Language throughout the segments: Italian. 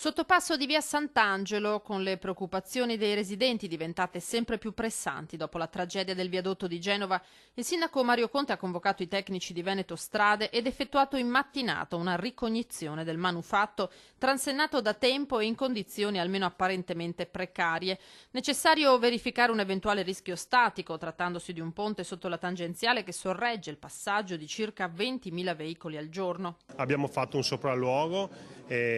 Sottopasso di via Sant'Angelo, con le preoccupazioni dei residenti diventate sempre più pressanti dopo la tragedia del viadotto di Genova, il sindaco Mario Conte ha convocato i tecnici di Veneto Strade ed effettuato in mattinata una ricognizione del manufatto, transennato da tempo e in condizioni almeno apparentemente precarie. Necessario verificare un eventuale rischio statico, trattandosi di un ponte sotto la tangenziale che sorregge il passaggio di circa 20.000 veicoli al giorno. Abbiamo fatto un sopralluogo,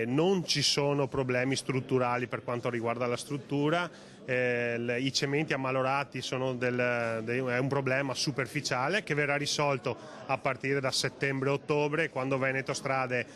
non ci sono problemi strutturali per quanto riguarda la struttura, i cementi ammalorati è un problema superficiale che verrà risolto a partire da settembre-ottobre, quando Veneto Strade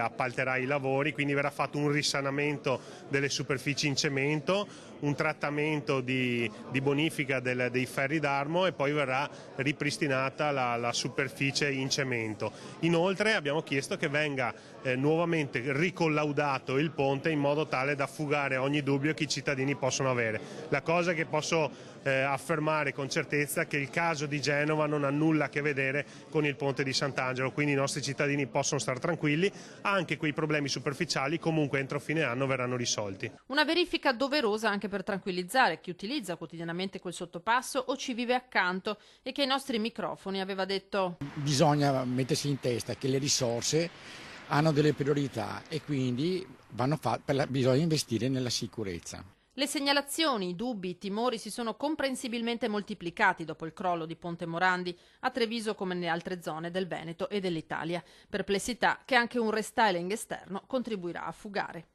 appalterà i lavori, quindi verrà fatto un risanamento delle superfici in cemento, un trattamento di bonifica dei ferri d'armo e poi verrà ripristinata la superficie in cemento. Inoltre abbiamo chiesto che venga nuovamente ricollaudato il ponte in modo tale da fugare ogni dubbio che i cittadini possono avere. La cosa che posso affermare con certezza è che il caso di Genova non ha nulla a che vedere con il ponte di Sant'Angelo, quindi i nostri cittadini possono stare tranquilli, anche quei problemi superficiali comunque entro fine anno verranno risolti. Una verifica doverosa anche per tranquillizzare chi utilizza quotidianamente quel sottopasso o ci vive accanto e che ai nostri microfoni aveva detto: bisogna mettersi in testa che le risorse hanno delle priorità e quindi bisogna investire nella sicurezza. Le segnalazioni, i dubbi, i timori si sono comprensibilmente moltiplicati dopo il crollo di Ponte Morandi, a Treviso come nelle altre zone del Veneto e dell'Italia. Perplessità che anche un restyling esterno contribuirà a fugare.